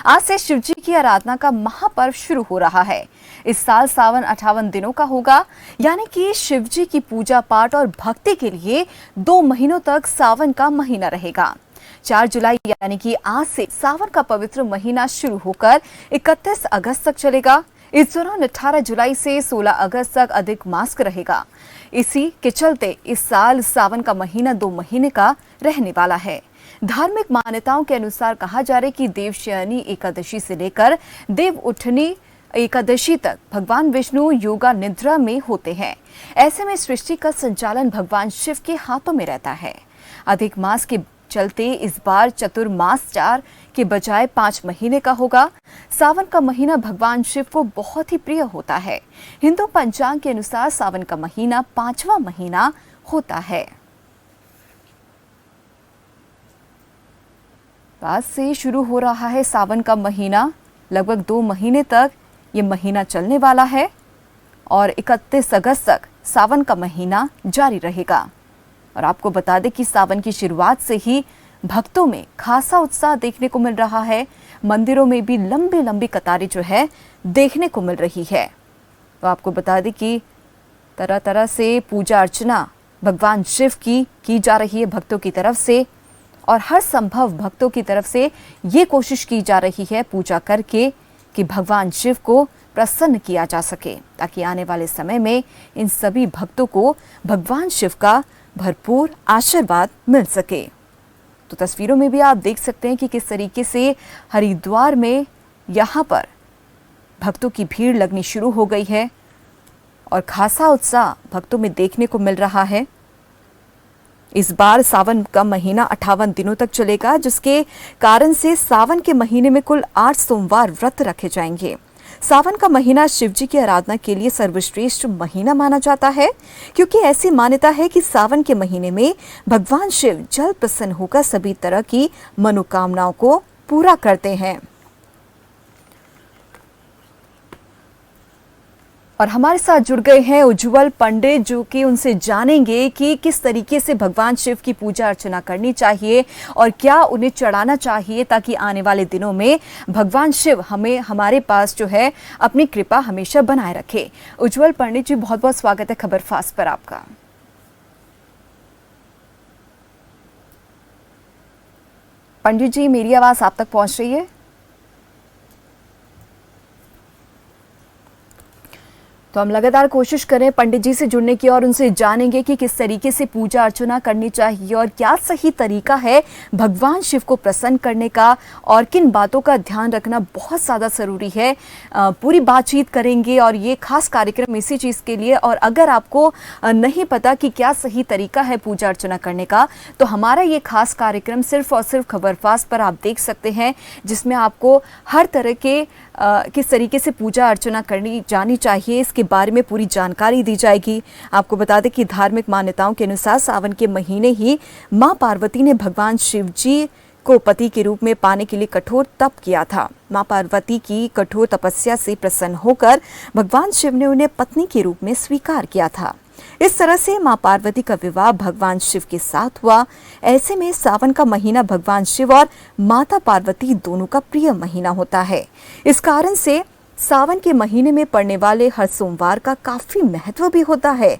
आज से शिव जी की आराधना का महापर्व शुरू हो रहा है। इस साल सावन 58 दिनों का होगा, यानी कि शिव जी की पूजा पाठ और भक्ति के लिए 2 महीनों तक सावन का महीना रहेगा। 4 जुलाई यानी कि आज से सावन का पवित्र महीना शुरू होकर 31 अगस्त तक चलेगा। इस दौरान 18 जुलाई से 16 अगस्त तक अधिक मास रहेगा। इसी के चलते इस साल सावन का महीना 2 महीने का रहने वाला है। धार्मिक मान्यताओं के अनुसार कहा जा रहा है कि देवशयनी एकादशी से लेकर देव उठनी एकादशी तक भगवान विष्णु योगा निद्रा में होते हैं। ऐसे में सृष्टि का संचालन भगवान शिव के हाथों में रहता है। अधिक मास के चलते इस बार चतुर्मास 4 के बजाय 5 महीने का होगा। सावन का महीना भगवान शिव को बहुत ही प्रिय होता है। हिंदू पंचांग के अनुसार सावन का महीना 5वां महीना होता है। आज से शुरू हो रहा है सावन का महीना। लगभग 2 महीने तक ये महीना चलने वाला है और 31 अगस्त तक सावन का महीना जारी रहेगा। और आपको बता दें कि सावन की शुरुआत से ही भक्तों में खासा उत्साह देखने को मिल रहा है। मंदिरों में भी लंबी लंबी कतारें जो है देखने को मिल रही है। तो आपको बता दें कि तरह तरह से पूजा अर्चना भगवान शिव की जा रही है भक्तों की तरफ से, और हर संभव भक्तों की तरफ से ये कोशिश की जा रही है पूजा करके कि भगवान शिव को प्रसन्न किया जा सके, ताकि आने वाले समय में इन सभी भक्तों को भगवान शिव का भरपूर आशीर्वाद मिल सके। तो तस्वीरों में भी आप देख सकते हैं कि किस तरीके से हरिद्वार में यहाँ पर भक्तों की भीड़ लगनी शुरू हो गई है और खासा उत्साह भक्तों में देखने को मिल रहा है। इस बार सावन का महीना 58 दिनों तक चलेगा, जिसके कारण से सावन के महीने में कुल 8 सोमवार व्रत रखे जाएंगे। सावन का महीना शिव जी की आराधना के लिए सर्वश्रेष्ठ महीना माना जाता है, क्योंकि ऐसी मान्यता है कि सावन के महीने में भगवान शिव जल प्रसन्न होकर सभी तरह की मनोकामनाओं को पूरा करते हैं। और हमारे साथ जुड़ गए हैं उज्जवल पंडित, जो कि उनसे जानेंगे कि किस तरीके से भगवान शिव की पूजा अर्चना करनी चाहिए और क्या उन्हें चढ़ाना चाहिए, ताकि आने वाले दिनों में भगवान शिव हमें हमारे पास जो है अपनी कृपा हमेशा बनाए रखे। उज्जवल पंडित जी, बहुत बहुत स्वागत है खबर फास्ट पर आपका। पंडित जी, मेरी आवाज आप तक पहुंच रही है? तो हम लगातार कोशिश करें पंडित जी से जुड़ने की और उनसे जानेंगे कि किस तरीके से पूजा अर्चना करनी चाहिए और क्या सही तरीका है भगवान शिव को प्रसन्न करने का, और किन बातों का ध्यान रखना बहुत ज़्यादा ज़रूरी है। पूरी बातचीत करेंगे और ये खास कार्यक्रम इसी चीज़ के लिए। और अगर आपको नहीं पता कि क्या सही तरीका है पूजा अर्चना करने का, तो हमारा ये खास कार्यक्रम सिर्फ और सिर्फ खबर फास्ट पर आप देख सकते हैं, जिसमें आपको हर तरह के किस तरीके से पूजा अर्चना करनी जानी चाहिए इसके बारे में पूरी जानकारी दी जाएगी। आपको बता दें कि धार्मिक मान्यताओं के अनुसार सावन के महीने ही मां पार्वती ने भगवान शिव जी को पति के रूप में पाने के लिए कठोर तप किया था। मां पार्वती की कठोर तपस्या से प्रसन्न होकर भगवान शिव ने उन्हें पत्नी के रूप में स्वीकार किया था। इस तरह से मां पार्वती का विवाह भगवान शिव के साथ हुआ। ऐसे में सावन का महीना भगवान शिव और माता पार्वती दोनों का प्रिय महीना होता है। इस कारण से सावन के महीने में पड़ने वाले हर सोमवार का काफी महत्व भी होता है।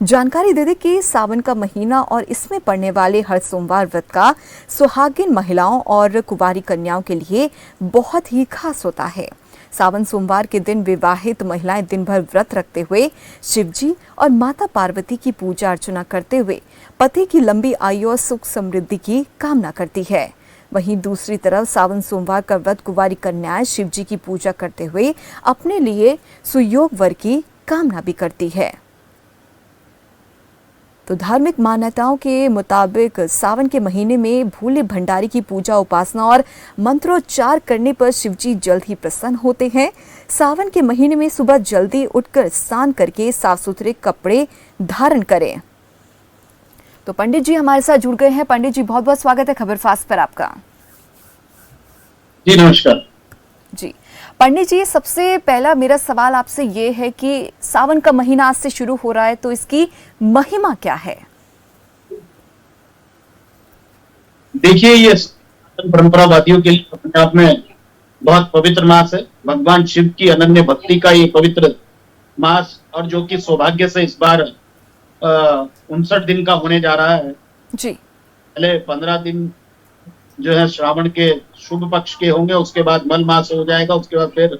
जानकारी दे दें कि सावन का महीना और इसमें पड़ने वाले हर सोमवार व्रत का सुहागिन महिलाओं और कुंवारी कन्याओं के लिए बहुत ही खास होता है। सावन सोमवार के दिन विवाहित महिलाएं दिन भर व्रत रखते हुए शिवजी और माता पार्वती की पूजा अर्चना करते हुए पति की लंबी आयु और सुख समृद्धि की कामना करती है। वहीं दूसरी तरफ सावन सोमवार का व्रत कुंवारी कन्याएं शिवजी की पूजा करते हुए अपने लिए सुयोग वर की कामना भी करती है। तो धार्मिक मान्यताओं के मुताबिक सावन के महीने में भोले भंडारी की पूजा उपासना और मंत्रोच्चार करने पर शिवजी जल्द ही प्रसन्न होते हैं। सावन के महीने में सुबह जल्दी उठकर स्नान करके साफ सुथरे कपड़े धारण करें। तो पंडित जी हमारे साथ जुड़ गए हैं। पंडित जी, बहुत बहुत स्वागत है खबर फास्ट पर आपका। जी नमस्कार। जी पंडित जी, सबसे पहला मेरा सवाल आपसे ये है कि सावन का महीना आज से शुरू हो रहा है, तो इसकी महिमा क्या है? देखिए, ये परंपरावादियों के लिए अपने आप में बहुत पवित्र मास है। भगवान शिव की अनन्य भक्ति का ये पवित्र मास, और जो कि सौभाग्य से इस बार 59 दिन का होने जा रहा है। जी। पहले 15 दिन जो है श्रावण के शुभ पक्ष के होंगे, उसके बाद मल मास हो जाएगा, उसके बाद फिर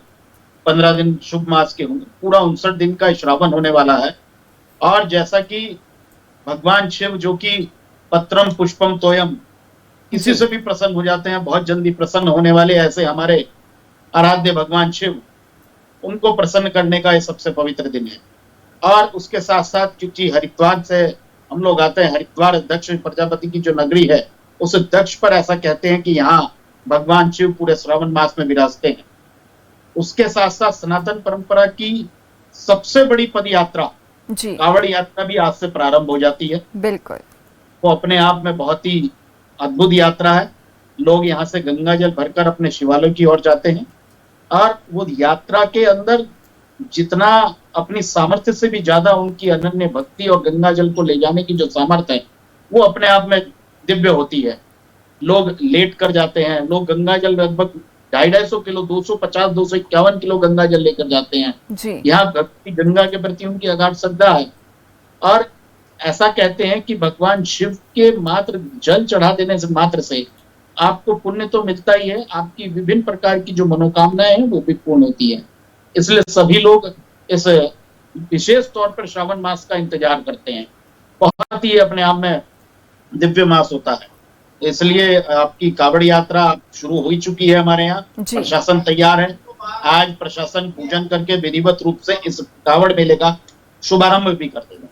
15 दिन शुभ मास के होंगे। पूरा 59 दिन का श्रावण होने वाला है। और जैसा कि भगवान शिव जो कि पत्रम पुष्पम तोयम, किसी से भी प्रसन्न हो जाते हैं, बहुत जल्दी प्रसन्न होने वाले ऐसे हमारे आराध्य भगवान शिव, उनको प्रसन्न करने का ये सबसे पवित्र दिन है। और उसके साथ साथ क्योंकि हरिद्वार से हम लोग आते हैं, हरिद्वार दक्ष प्रजापति की जो नगरी है, उस दक्ष पर ऐसा कहते हैं कि यहाँ भगवान शिव पूरे श्रावण मास में विराजते हैं। उसके साथ साथ सनातन परंपरा की सबसे बड़ी पद यात्रा जी। कावड़ यात्रा भी आज से प्रारंभ हो जाती है। बिल्कुल। वो अपने आप में बहुत ही अद्भुत यात्रा है। लोग यहाँ से गंगा जल भरकर अपने शिवालयों की ओर जाते हैं, और वो यात्रा के अंदर जितना अपनी सामर्थ्य से भी ज्यादा उनकी अनन्य भक्ति और गंगा जल को ले जाने की जो सामर्थ्य है, वो अपने आप में दिव्य होती है। लोग लेट कर जाते हैं, लोग गंगा जल लगभग 250 किलो, 250 251 किलो गंगा जल लेकर जाते हैं। जी। यहाँ भक्ति गंगा के प्रति उनकी अगाध श्रद्धा है। और ऐसा कहते हैं कि भगवान शिव के मात्र जल चढ़ा देने से मात्र से आपको पुण्य तो मिलता ही है, आपकी विभिन्न प्रकार की जो मनोकामनाएं हैं वो भी पूर्ण होती है। इसलिए सभी लोग इस विशेष तौर पर श्रावण मास का इंतजार करते हैं। बहुत ही अपने आप में दिव्य मास होता है। इसलिए आपकी कावड़ यात्रा शुरू हो ही चुकी है हमारे यहाँ। जी। प्रशासन तैयार है। आज प्रशासन पूजन करके विधिवत रूप से इस कावड़ मेले का शुभारंभ भी कर देगा।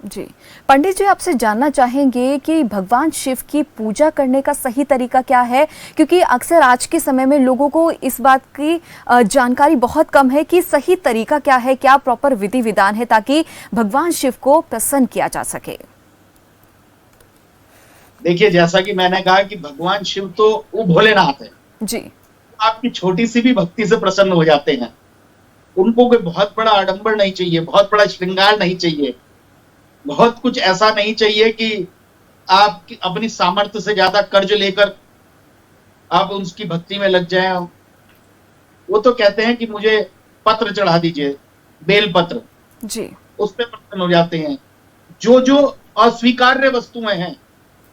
जी। पंडित जी, आपसे जानना चाहेंगे कि भगवान शिव की पूजा करने का सही तरीका क्या है, क्योंकि अक्सर आज के समय में लोगों को इस बात की जानकारी बहुत कम है कि सही तरीका क्या है, क्या प्रॉपर विधि विधान है ताकि भगवान शिव को प्रसन्न किया जा सके। देखिए, जैसा कि मैंने कहा कि भगवान शिव तो वो भोलेनाथ है जी। आपकी छोटी सी भी भक्ति से प्रसन्न हो जाते हैं। उनको कोई बहुत बड़ा आडंबर नहीं चाहिए, बहुत बड़ा श्रृंगार नहीं चाहिए, बहुत कुछ ऐसा नहीं चाहिए कि आप अपनी सामर्थ्य से ज्यादा कर्ज लेकर आप उसकी भक्ति में लग जाएं। वो तो कहते हैं कि मुझे पत्र चढ़ा दीजिए, बेल पत्र, जी। उस पर प्रसन्न हो जाते हैं। जो जो अस्वीकार्य वस्तुएं हैं,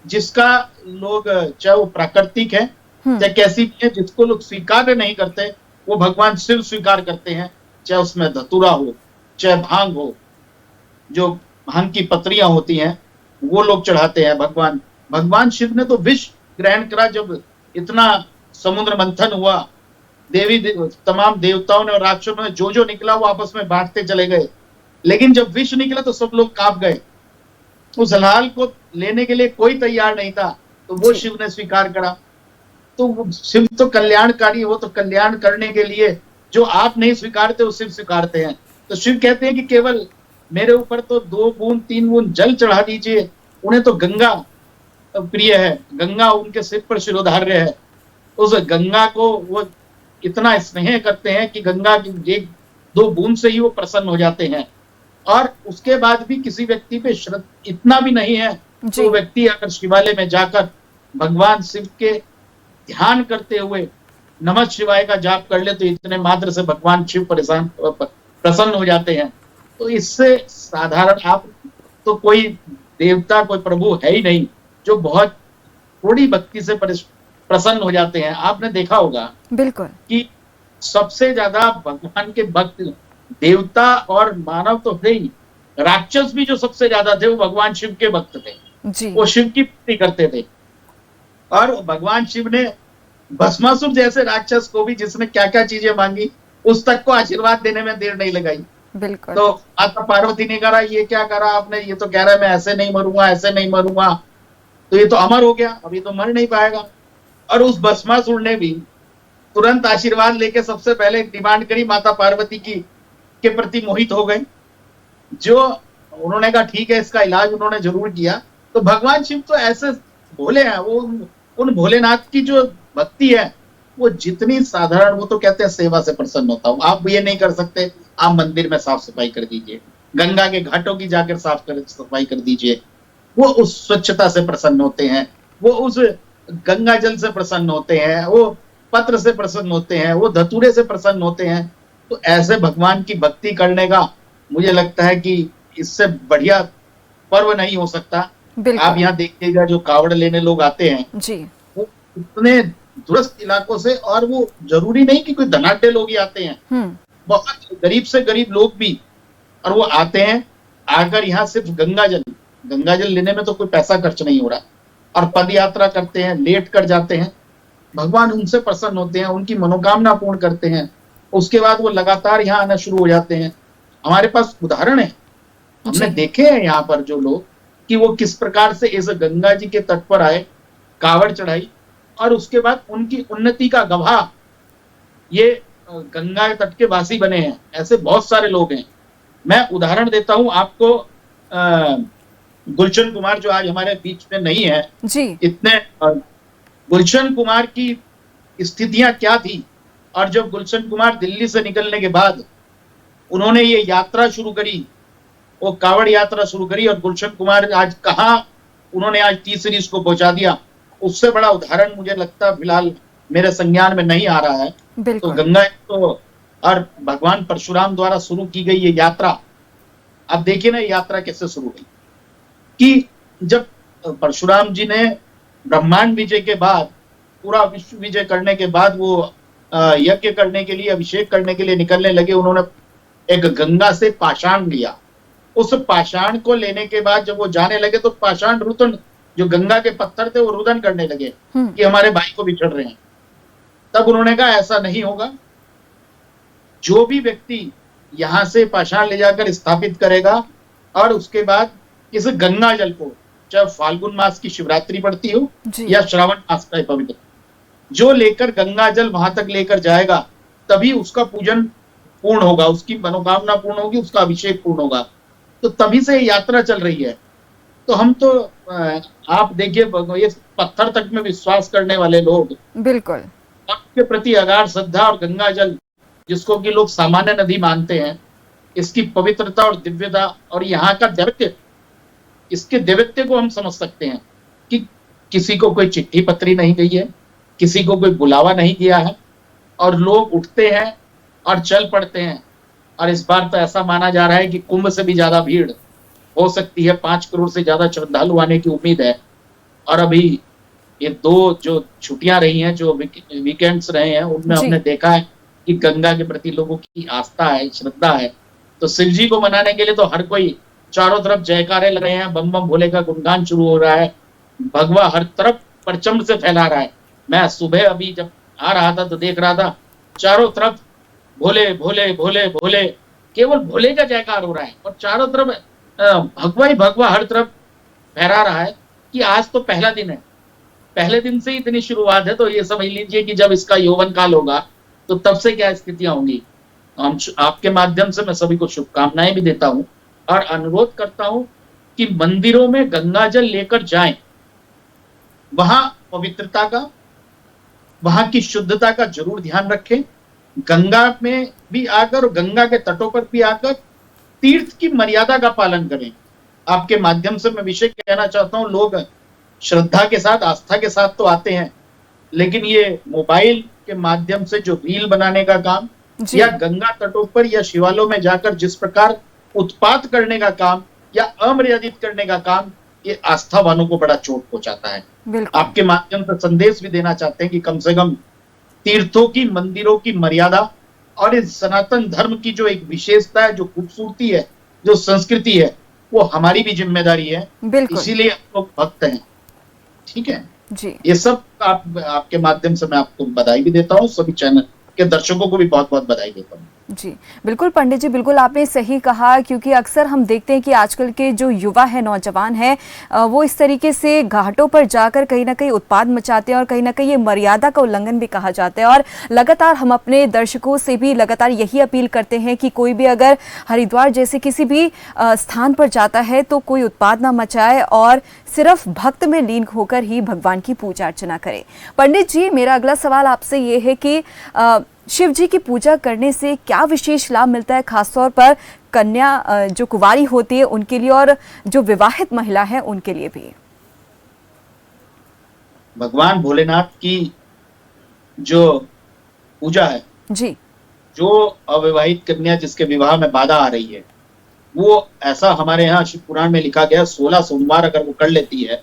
जिसका लोग, चाहे वो प्राकृतिक है चाहे कैसी भी है, जिसको लोग स्वीकार नहीं करते, वो भगवान शिव स्वीकार करते हैं। चाहे उसमें धतूरा हो, चाहे भांग हो, जो भांग की पत्रियां होती हैं, वो लोग चढ़ाते हैं। भगवान शिव ने तो विष ग्रहण करा। जब इतना समुद्र मंथन हुआ, तमाम देवताओं ने और राक्षसों ने जो निकला वो आपस में बांटते चले गए, लेकिन जब विष निकला तो सब लोग कांप गए। उस लाल को लेने के लिए कोई तैयार नहीं था, तो वो शिव ने स्वीकार करा। तो शिव तो कल्याणकारी, वो तो कल्याण करने के लिए जो आप नहीं स्वीकारते वो शिव स्वीकारते हैं। तो शिव कहते हैं कि केवल मेरे ऊपर तो 2 बूंद 3 बूंद जल चढ़ा दीजिए। उन्हें तो गंगा प्रिय है, गंगा उनके सिर पर शिरोधार्य है। उस गंगा को वो इतना स्नेह करते हैं कि गंगा की 1-2 बूंद से ही वो प्रसन्न हो जाते हैं। और उसके बाद भी किसी व्यक्ति पे श्रद्धा इतना भी नहीं है, तो व्यक्ति अगर शिवालय में जाकर भगवान शिव के ध्यान करते हुए नमः शिवाय का जाप कर ले, तो इतने मात्र से भगवान शिव प्रसन्न हो जाते हैं। तो इससे साधारण आप तो कोई देवता, कोई प्रभु है ही नहीं जो बहुत थोड़ी भक्ति से प्रसन्न हो जाते हैं। आपने देखा होगा बिल्कुल कि सबसे ज्यादा भगवान के भक्त देवता और मानव तो है ही, राक्षस भी जो सबसे ज्यादा थे वो भगवान शिव के भक्त थे जी। वो शिव की भक्ति करते थे। और भगवान शिव ने भस्मासुर जैसे राक्षस को भी, जिसने क्या क्या चीजें मांगी, उस तक को आशीर्वाद देने में देर नहीं लगाई। बिल्कुल। तो माता पार्वती ने कहा ये क्या करा आपने, ये तो कह रहा है मैं ऐसे नहीं मरूंगा, ऐसे नहीं मरूंगा, तो ये तो अमर हो गया, अभी तो मर नहीं पाएगा। और उस भस्मासुर ने भी तुरंत आशीर्वाद लेके सबसे पहले डिमांड करी, माता पार्वती की के प्रति मोहित हो गए। जो उन्होंने कहा ठीक है, इसका इलाज उन्होंने जरूर किया। तो भगवान शिव तो ऐसे भोले हैं, वो उन भोलेनाथ की जो भक्ति है वो जितनी साधारण, वो तो कहते हैं सेवा से प्रसन्न होता हूं। आप ये नहीं कर सकते, आप मंदिर में साफ सफाई कर दीजिए, गंगा के घाटों की जाकर सफाई कर दीजिए। वो उस स्वच्छता से प्रसन्न होते हैं, वो उस गंगा जल से प्रसन्न होते हैं, वो पत्र से प्रसन्न होते हैं, वो धतूरे से प्रसन्न होते हैं। तो ऐसे भगवान की भक्ति करने का मुझे लगता है कि इससे बढ़िया पर्व नहीं हो सकता। आप बिल्कुल यहाँ देखिएगा जो कावड़ लेने लोग आते हैं जी। वो इतने दूरस्थ इलाकों से, और वो जरूरी नहीं कि कोई धनाढ्य लोग ही आते हैं, बहुत गरीब से गरीब लोग भी, और वो आते हैं। आकर यहाँ सिर्फ गंगा जल लेने में तो कोई पैसा खर्च नहीं हो रहा, और पद यात्रा करते हैं, लेट कर जाते हैं। भगवान उनसे प्रसन्न होते हैं, उनकी मनोकामना पूर्ण करते हैं। उसके बाद वो लगातार यहाँ आना शुरू हो जाते हैं। हमारे पास उदाहरण है, हमने जी देखे हैं यहाँ पर जो लोग कि वो किस प्रकार से इस गंगा जी के तट पर आए, कावड़ चढ़ाई, और उसके बाद उनकी उन्नति का गवाह ये गंगा तट के वासी बने हैं। ऐसे बहुत सारे लोग हैं। मैं उदाहरण देता हूं आपको। गुलशन कुमार जो आज हमारे बीच में नहीं है, जी इतने गुलशन कुमार की स्थितियां क्या थी, और जब गुलशन कुमार दिल्ली से निकलने के बाद उन्होंने ये यात्रा शुरू करी, वो कावड़ यात्रा शुरू करी, और गुलशन कुमार आज कहाँ उन्होंने आज तीसरी को पहुंचा दिया। उससे बड़ा उदाहरण मुझे लगता फिलहाल मेरे संज्ञान में नहीं आ रहा है। तो बिल्कुल गंगा तो और भगवान परशुराम द्वारा शुरू की गई ये यात्रा, अब देखिए ना यात्रा कैसे शुरू हुई कि जब परशुराम जी ने ब्रह्मांड विजय के बाद, पूरा विश्व विजय करने के बाद वो यज्ञ करने के लिए, अभिषेक करने के लिए निकलने लगे। उन्होंने एक गंगा से पाषाण लिया। उस पाषाण को लेने के बाद जब वो जाने लगे तो पाषाण रुदन, जो गंगा के पत्थर थे, वो रुदन करने लगे कि हमारे भाई को बिछड़ रहे हैं। तब उन्होंने कहा ऐसा नहीं होगा, जो भी व्यक्ति यहां से पाषाण ले जाकर स्थापित करेगा और उसके बाद इस गंगा जल को, चाहे फाल्गुन मास की शिवरात्रि पड़ती हो जी या श्रावण मास का पवित्र, जो लेकर गंगा जल वहां तक लेकर जाएगा, तभी उसका पूजन पूर्ण होगा, उसकी मनोकामना पूर्ण होगी, उसका अभिषेक पूर्ण होगा। तो तभी से यात्रा चल रही है। तो हम तो आप देखिए, ये पत्थर तक में विश्वास करने वाले लोग, बिल्कुल के प्रति अगाध श्रद्धा, और गंगा जल जिसको कि लोग सामान्य नदी मानते हैं, इसकी पवित्रता और दिव्यता और यहाँ का दैवत्य, इसके दैवत्य को हम समझ सकते हैं कि किसी को कोई चिट्ठी पत्री नहीं गई है, किसी को कोई बुलावा नहीं गया है, और लोग उठते हैं और चल पड़ते हैं। और इस बार तो ऐसा माना जा रहा है कि कुंभ से भी ज्यादा भीड़ हो सकती है, 5 करोड़ से ज्यादा श्रद्धालु आने की उम्मीद है। और अभी ये 2 जो छुट्टियां रही हैं, जो वीकेंड्स रहे हैं, उनमें जी हमने देखा है कि गंगा के प्रति लोगों की आस्था है, श्रद्धा है। तो शिव जी को मनाने के लिए तो हर कोई चारों तरफ जयकारे लग रहे हैं, बम बम भोले का गुणगान शुरू हो रहा है, भगवा हर तरफ प्रचंड से फैला रहा है। मैं सुबह अभी जब आ रहा था तो देख रहा था चारों तरफ भोले भोले भोले भोले, केवल भोले का जयकार हो रहा है, और चारों तरफ भगवा ही भगवा हर तरफ फहरा रहा है कि आज तो पहला दिन है, पहले दिन से ही इतनी शुरुआत है। तो ये समझ लीजिए कि जब इसका यौवन काल होगा तो तब से क्या स्थितियां होंगी। हम आपके माध्यम से मैं सभी को शुभकामनाएं भी देता हूं और अनुरोध करता हूं कि मंदिरों में गंगा जल लेकर जाएं, वहां पवित्रता का, वहां की शुद्धता का जरूर ध्यान रखें। गंगा में भी आकर और गंगा के तटों पर भी आकर तीर्थ की मर्यादा का पालन करें। आपके माध्यम से मैं विषय कहना चाहता हूं, लोग श्रद्धा के साथ, आस्था के साथ तो आते हैं, लेकिन ये मोबाइल के माध्यम से जो रील बनाने का काम, या गंगा तटों पर या शिवालयों में जाकर जिस प्रकार उत्पात करने का काम या अमर्यादित करने का काम, ये आस्था वालों को बड़ा चोट पहुंचाता है। आपके माध्यम से संदेश भी देना चाहते हैं कि कम से कम तीर्थों की, मंदिरों की मर्यादा और इस सनातन धर्म की जो एक विशेषता है, जो खूबसूरती है, जो संस्कृति है, वो हमारी भी जिम्मेदारी है। इसीलिए हम लोग भक्त हैं। ठीक है जी, ये सब आपके माध्यम से मैं आपको बधाई भी देता हूँ, सभी चैनल के दर्शकों को भी बहुत बहुत बधाई देता हूँ। जी बिल्कुल पंडित जी, बिल्कुल आपने सही कहा, क्योंकि अक्सर हम देखते हैं कि आजकल के जो युवा है, नौजवान है, वो इस तरीके से घाटों पर जाकर कहीं ना कहीं उत्पाद मचाते हैं और कहीं ना कहीं ये मर्यादा का उल्लंघन भी कहा जाता है। और लगातार हम अपने दर्शकों से भी लगातार यही अपील करते हैं कि कोई भी अगर हरिद्वार जैसे किसी भी स्थान पर जाता है तो कोई उत्पाद ना मचाए और सिर्फ भक्त में लीन होकर ही भगवान की पूजा अर्चना करे। पंडित जी, मेरा अगला सवाल आपसे ये है कि शिव जी की पूजा करने से क्या विशेष लाभ मिलता है, खासतौर पर कन्या जो कुंवारी होती है उनके लिए और जो विवाहित महिला है उनके लिए भी? भगवान भोलेनाथ की जो पूजा है, जी। जो अविवाहित कन्या जिसके विवाह में बाधा आ रही है, वो ऐसा हमारे यहाँ शिव पुराण में लिखा गया 16 सोमवार अगर वो कर लेती है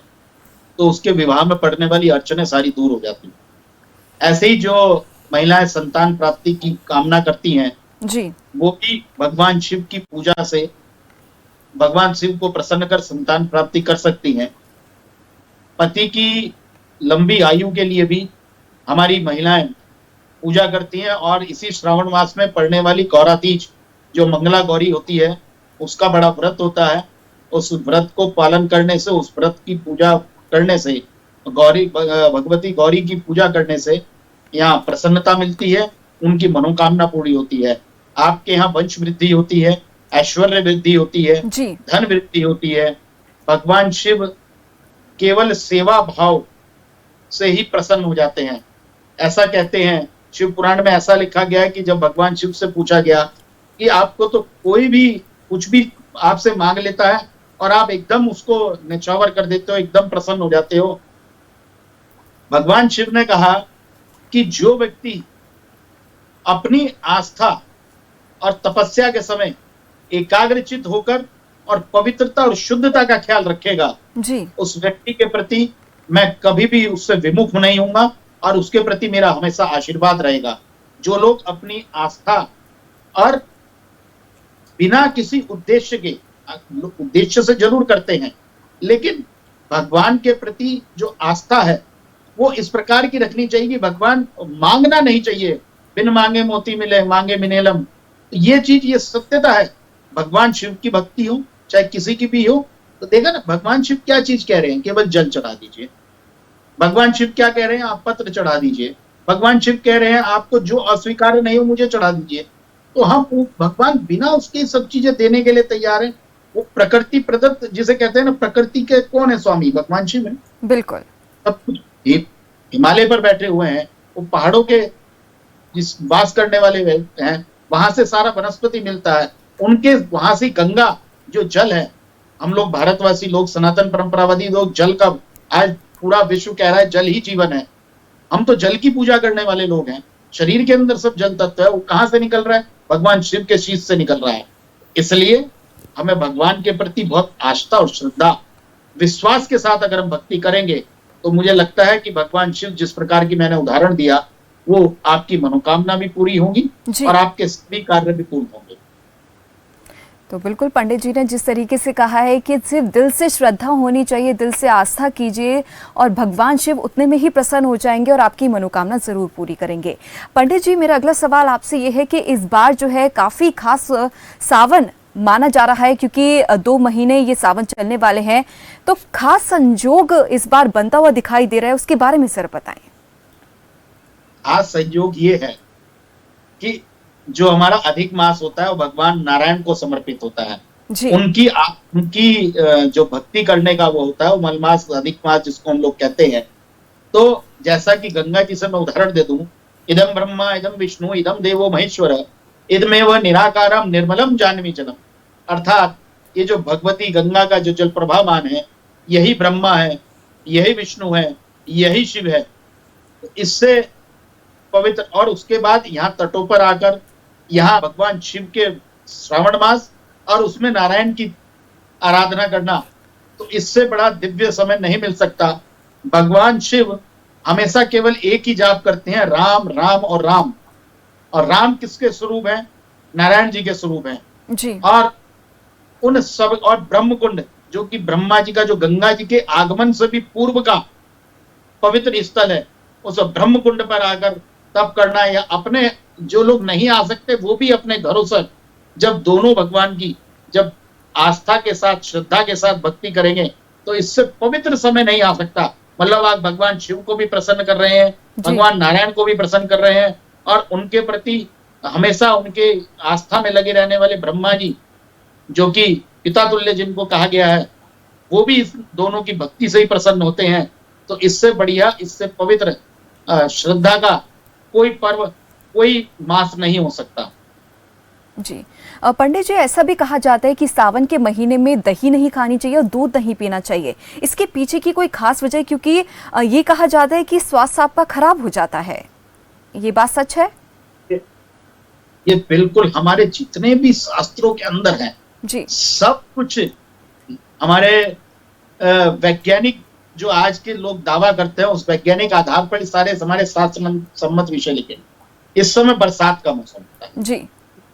तो उसके विवाह में पड़ने वाली अड़चनें सारी दूर हो जाती हैं। ऐसे ही जो महिलाएं संतान प्राप्ति की कामना करती हैं, जी। वो भी भगवान शिव की पूजा से भगवान शिव को प्रसन्न कर संतान प्राप्ति कर सकती हैं। पति की लंबी आयु के लिए भी हमारी महिलाएं पूजा करती हैं और इसी श्रावण मास में पड़ने वाली गौरा तीज जो मंगला गौरी होती है, उसका बड़ा व्रत होता है। उस व्रत को पालन करने से, उस व्रत की पूजा करने से, भगवती गौरी की पूजा करने से यहाँ प्रसन्नता मिलती है, उनकी मनोकामना पूरी होती है। आपके यहाँ वंश वृद्धि होती है, ऐश्वर्य वृद्धि होती है, जी। धन वृद्धि होती है। भगवान शिव केवल सेवा भाव से ही प्रसन्न हो जाते हैं। ऐसा कहते हैं, शिव पुराण में ऐसा लिखा गया है कि जब भगवान शिव से पूछा गया कि आपको तो कोई भी कुछ भी आपसे मांग लेता है और आप एकदम उसको निछावर कर देते हो, एकदम प्रसन्न हो जाते हो। भगवान शिव ने कहा कि जो व्यक्ति अपनी आस्था और तपस्या के समय एकाग्रचित होकर और पवित्रता और शुद्धता का ख्याल रखेगा, जी। उस व्यक्ति के प्रति मैं कभी भी उससे विमुख नहीं होऊंगा और उसके प्रति मेरा हमेशा आशीर्वाद रहेगा। जो लोग अपनी आस्था और बिना किसी उद्देश्य के, उद्देश्य से जरूर करते हैं, लेकिन भगवान के प्रति जो आस्था है वो इस प्रकार की रखनी चाहिए कि भगवान मांगना नहीं चाहिए, बिन मांगे मोती मिले मांगे मिनेलम। ये चीज, ये सत्यता है। भगवान शिव की भक्ति हो चाहे किसी की भी हो, तो देखा ना भगवान शिव क्या चीज कह रहे हैं, केवल जल चढ़ा दीजिए। भगवान शिव क्या कह रहे हैं, आप पत्र चढ़ा दीजिए। भगवान शिव कह रहे हैं आपको जो अस्वीकार नहीं हो मुझे चढ़ा दीजिए। तो हम भगवान बिना उसकी सब चीजें देने के लिए तैयार है। वो प्रकृति प्रदत्त जिसे कहते हैं ना, प्रकृति के कौन है स्वामी, भगवान शिव है। बिल्कुल। सब कुछ हिमालय पर बैठे हुए हैं, वो पहाड़ों के जिस वास करने वाले हैं, वहां से सारा वनस्पति मिलता है। उनके वहां से गंगा जो जल है, हम लोग भारतवासी लोग, सनातन परंपरावादी लोग, जल का आज पूरा विश्व कह रहा है जल ही जीवन है। हम तो जल की पूजा करने वाले लोग हैं। शरीर के अंदर सब जल तत्व है, वो कहां से निकल रहा है, भगवान शिव के शीश से निकल रहा है। इसलिए हमें भगवान के प्रति बहुत आस्था और श्रद्धा, विश्वास के साथ अगर हम भक्ति करेंगे तो मुझे लगता है कि भगवान शिव जिस प्रकार की मैंने उदाहरण दिया, वो आपकी मनोकामना भी पूरी होगी और आपके सभी कार्य भी पूर्ण होंगे। तो बिल्कुल पंडित जी ने जिस तरीके से कहा है कि सिर्फ दिल से श्रद्धा होनी चाहिए, दिल से आस्था कीजिए और भगवान शिव उतने में ही प्रसन्न हो जाएंगे और आपकी मनोकामना जरूर पूरी करेंगे। पंडित जी, मेरा अगला सवाल आपसे ये है कि इस बार जो है काफी खास सावन माना जा रहा है, क्योंकि 2 महीने ये सावन चलने वाले हैं, तो खास संजोग इस बार बनता हुआ दिखाई दे रहा है, उसके बारे में सर बताएं। खास संयोग ये है कि जो हमारा अधिक मास होता है वो भगवान नारायण को समर्पित होता है। जी। उनकी जो भक्ति करने का वो होता है, वो मलमास, अधिक मास जिसको हम लोग कहते हैं। तो जैसा कि गंगा जी से मैं उदाहरण दे दूं, इदम ब्रह्मा इदम विष्णु इदम देवो महेश्वर इदमेव निराकारम निर्मलम जानवी जलम। अर्थात ये जो भगवती गंगा का जो जल प्रभामान है, यही ब्रह्मा है, यही विष्णु है, यही शिव है। इससे पवित्र, और उसके बाद यहाँ तटों पर आकर यहाँ भगवान शिव के श्रावण मास और उसमें नारायण की आराधना करना, तो इससे बड़ा दिव्य समय नहीं मिल सकता। भगवान शिव हमेशा केवल एक ही जाप करते हैं, राम राम और राम। और राम किसके स्वरूप है, नारायण जी के स्वरूप है जी। और उन सब, और ब्रह्मकुंड जो कि ब्रह्मा जी का, जो गंगा जी के आगमन से भी पूर्व का पवित्र स्थल है, उस ब्रह्मकुंड पर आकर तप करना, या अपने जो लोग नहीं आ सकते वो भी अपने घरों से, जब दोनों भगवान की जब आस्था के साथ श्रद्धा के साथ भक्ति करेंगे तो इससे पवित्र समय नहीं आ सकता। मतलब आप भगवान शिव को भी प्रसन्न कर रहे हैं, भगवान नारायण को भी प्रसन्न कर रहे हैं, और उनके प्रति हमेशा उनके आस्था में लगे रहने वाले ब्रह्मा जी, जो कि पिता तुल्य जिनको कहा गया है, वो भी इस दोनों की भक्ति से ही प्रसन्न होते हैं। तो इससे बढ़िया, इससे पवित्र श्रद्धा का कोई पर्व, कोई मास नहीं हो सकता। जी। पंडित जी, ऐसा भी कहा जाता है कि सावन के महीने में दही नहीं खानी चाहिए और दूध नहीं पीना चाहिए। इसके पीछे की कोई खास वजह, क्योंकि ये कहा जाता है कि स्वास्थ्य आपका खराब हो जाता है। ये बात सच है? ये ये बिल्कुल हमारे जितने भी शास्त्रों के अंदर है, जी। सब कुछ हमारे वैज्ञानिक जो आज के लोग दावा करते हैं, उस वैज्ञानिक आधार पर सारे हमारे शास्त्र सम्मत विषय लिखे। इस समय बरसात का मौसम होता है जी।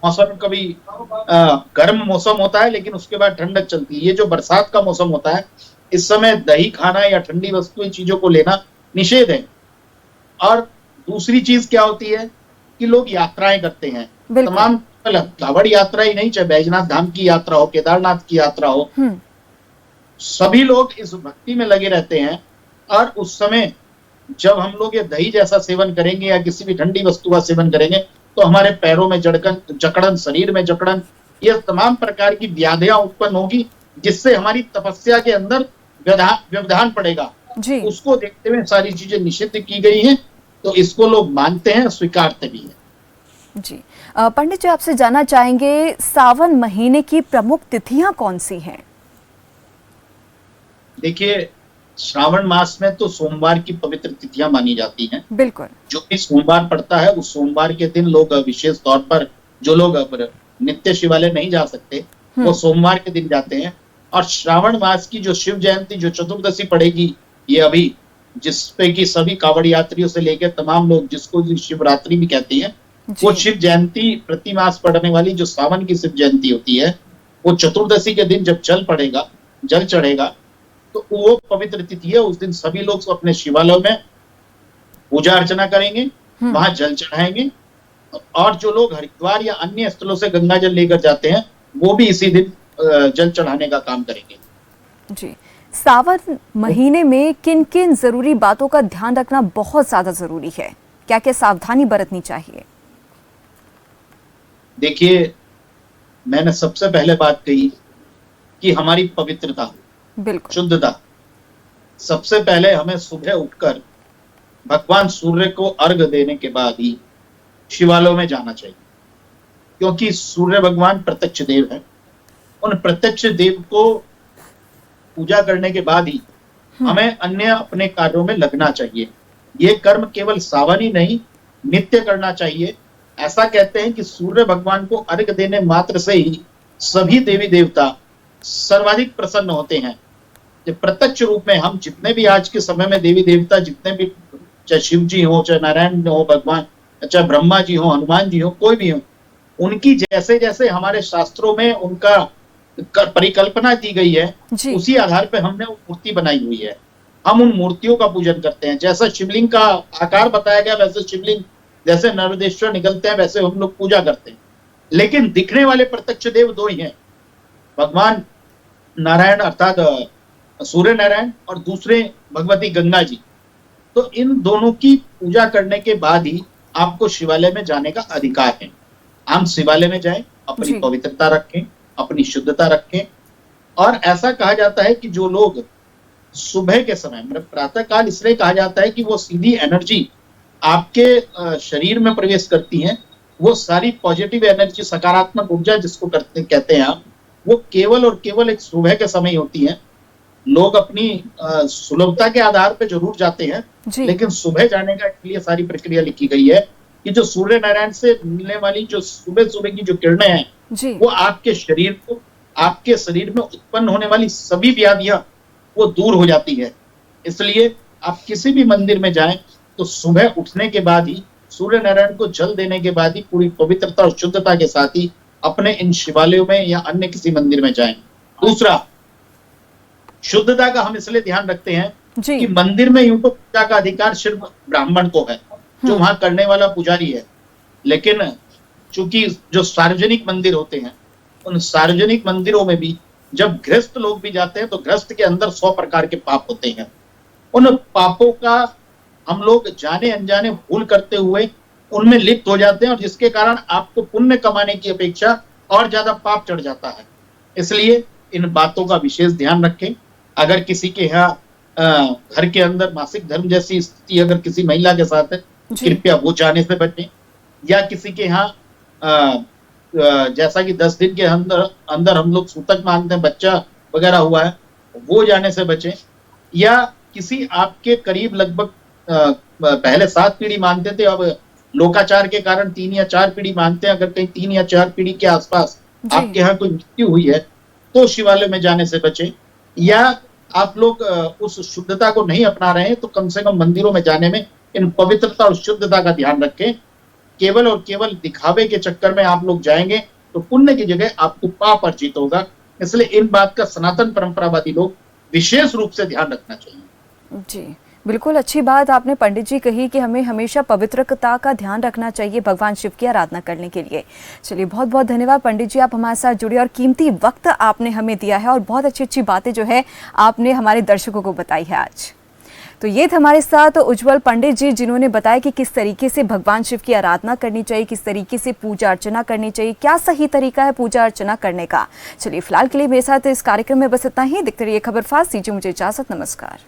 मौसम कभी गर्म मौसम होता है, लेकिन उसके बाद ठंडक चलती है। ये जो बरसात का मौसम होता है, इस समय दही खाना या ठंडी वस्तुएं चीजों को लेना निषेध है। और दूसरी चीज क्या होती है कि लोग यात्राएं करते हैं, तमाम कांवड़ यात्रा ही नहीं, चाहे बैजनाथ धाम की यात्रा हो, केदारनाथ की यात्रा हो, सभी लोग इस भक्ति में लगे रहते हैं। और उस समय जब हम लोग ये दही जैसा सेवन करेंगे या किसी भी ठंडी वस्तु का सेवन करेंगे, तो हमारे पैरों में जकड़न, शरीर में जकड़न, ये तमाम प्रकार की व्याधियां उत्पन्न होगी, जिससे हमारी तपस्या के अंदर व्यवधान पड़ेगा। उसको देखते हुए सारी चीजें निषिद्ध की गई हैं, तो इसको लोग मानते हैं, स्वीकारते भी हैं। जी। पंडित जी, आपसे जानना चाहेंगे, सावन महीने की प्रमुख तिथियां कौन सी हैं? देखिए, श्रावण मास में तो सोमवार की पवित्र तिथियां मानी जाती हैं। बिल्कुल। जो भी सोमवार पड़ता है, उस सोमवार के दिन लोग विशेष तौर पर, जो लोग नित्य शिवालय नहीं जा सकते, वो सोमवार के दिन जाते हैं। और श्रावण मास की जो शिव जयंती, जो चतुर्दशी पड़ेगी, ये अभी, जिसपे की सभी कांवड़ यात्रियों से लेकर तमाम लोग, जिसको शिवरात्रि भी कहती है, वो शिव जयंती प्रति मास पड़ने वाली जो सावन की शिव जयंती होती है, वो चतुर्दशी के दिन जब जल चढ़ेगा, तो वो पवित्र तिथि है। उस दिन सभी लोग अपने शिवालयों में पूजा अर्चना करेंगे, वहां जल चढ़ाएंगे। और जो लोग हरिद्वार या अन्य स्थलों से गंगा जल लेकर जाते हैं, वो भी इसी दिन जल चढ़ाने का काम करेंगे। जी। सावन महीने में किन किन जरूरी बातों का ध्यान रखना बहुत ज्यादा जरूरी है? क्या क्या सावधानी बरतनी चाहिए? देखिए, मैंने सबसे पहले बात कही कि हमारी पवित्रता, बिल्कुल, शुद्धता। सबसे पहले हमें सुबह उठकर भगवान सूर्य को अर्घ देने के बाद ही शिवालयों में जाना चाहिए, क्योंकि सूर्य भगवान प्रत्यक्ष देव है। उन प्रत्यक्ष देव को पूजा करने के बाद ही हमें अन्य अपने कार्यों में लगना चाहिए। ये कर्म केवल सावन ही नहीं, नित्य करना चाहिए। ऐसा कहते हैं कि सूर्य भगवान को अर्घ देने मात्र से ही सभी देवी देवता सर्वाधिक प्रसन्न होते हैं। प्रत्यक्ष रूप में हम जितने भी आज के समय में देवी देवता, जितने भी, चाहे शिव जी हो, चाहे नारायण हो भगवान, चाहे ब्रह्मा जी हो, हनुमान जी हो, कोई भी हो, उनकी जैसे जैसे हमारे शास्त्रों में उनका परिकल्पना दी गई है, उसी आधार पर हमने वो मूर्ति बनाई हुई है। हम उन मूर्तियों का पूजन करते हैं। जैसा शिवलिंग का आकार बताया गया, वैसे शिवलिंग, जैसे नर्मदेश्वर निकलते हैं, वैसे हम लोग पूजा करते हैं। लेकिन दिखने वाले प्रत्यक्ष देव दो ही हैं, भगवान नारायण अर्थात सूर्य नारायण, और दूसरे भगवती गंगा जी। तो इन दोनों की पूजा करने के बाद ही आपको शिवालय में जाने का अधिकार है। हम शिवालय में जाएं, अपनी पवित्रता रखें, अपनी शुद्धता रखें। और ऐसा कहा जाता है कि जो लोग सुबह के समय, मतलब प्रातः काल इसलिए कहा जाता है कि वो सीधी एनर्जी आपके शरीर में प्रवेश करती है। वो सारी पॉजिटिव एनर्जी, सकारात्मक ऊर्जा जिसको कहते हैं आप, वो केवल और केवल एक सुबह के समय होती है। लोग अपनी सुलभता के आधार पर जरूर जाते हैं, लेकिन सुबह जाने का लिए सारी प्रक्रिया लिखी गई है कि जो सूर्य नारायण से मिलने वाली जो सुबह सुबह की जो किरणें हैं, वो आपके शरीर को, आपके शरीर में उत्पन्न होने वाली सभी व्याधियां वो दूर हो जाती है। इसलिए आप किसी भी मंदिर में जाएं तो सुबह उठने के बाद ही, सूर्य नारायण को जल देने के बाद ही, पूरी पवित्रता और शुद्धता के साथ ही अपने इन शिवालयों में या अन्य किसी मंदिर में जाएं। दूसरा, शुद्धता का हम इसलिए ध्यान रखते हैं कि मंदिर में यूं तो पूजा का अधिकार सिर्फ ब्राह्मण को है, जो वहां करने वाला पुजारी है। लेकिन चूंकि जो सार्वजनिक मंदिर होते हैं, उन सार्वजनिक मंदिरों में भी जब गृहस्थ लोग भी जाते हैं, तो गृहस्थ के अंदर 100 प्रकार के पाप होते हैं। उन पापों का हम लोग जाने अनजाने भूल करते हुए उनमें लिप्त हो जाते हैं, और जिसके कारण आपको पुण्य कमाने की अपेक्षा और ज्यादा पाप चढ़ जाता है। इसलिए इन बातों का विशेष ध्यान रखें। अगर किसी के यहाँ घर के अंदर मासिक धर्म जैसी स्थिति अगर किसी महिला के साथ है, कृपया वो जाने से बचें। या किसी के यहाँ जैसा कि 10 दिन के अंदर हम लोग सूतक मानते हैं, बच्चा वगैरह हुआ है, वो जाने से बचें। या किसी आपके करीब लगभग पहले 7 पीढ़ी मानते थे, अब लोकाचार के कारण 3 या 4 पीढ़ी मानते हैं। अगर कहीं 3 या 4 पीढ़ी के आसपास आपके यहाँ कोई मृत्यु हुई है तो शिवालय में जाने से बचें। या आप लोग उस शुद्धता को नहीं अपना रहे हैं तो कम से कम मंदिरों में जाने में इन पवित्रता और शुद्धता का ध्यान रखें। केवल और केवल दिखावे के चक्कर में आप लोग जाएंगे तो पुण्य की जगह आपको पाप अर्जित होगा। इसलिए इन बात का सनातन परंपरावादी लोग विशेष रूप से ध्यान रखना चाहिए। जी, बिल्कुल अच्छी बात आपने पंडित जी कही कि हमें हमेशा पवित्रता का ध्यान रखना चाहिए भगवान शिव की आराधना करने के लिए। चलिए, बहुत बहुत धन्यवाद पंडित जी, आप हमारे साथ जुड़े और कीमती वक्त आपने हमें दिया है और बहुत अच्छी अच्छी बातें जो है आपने हमारे दर्शकों को बताई है आज। तो ये थे हमारे साथ उज्जवल पंडित जी, जिन्होंने बताया कि किस तरीके से भगवान शिव की आराधना करनी चाहिए, किस तरीके से पूजा अर्चना करनी चाहिए, क्या सही तरीका है पूजा अर्चना करने का। चलिए, फिलहाल के लिए मेरे साथ इस कार्यक्रम में बस इतना ही। देखते रहिए खबर फास्ट, दीजिए मुझे इजाजत, नमस्कार।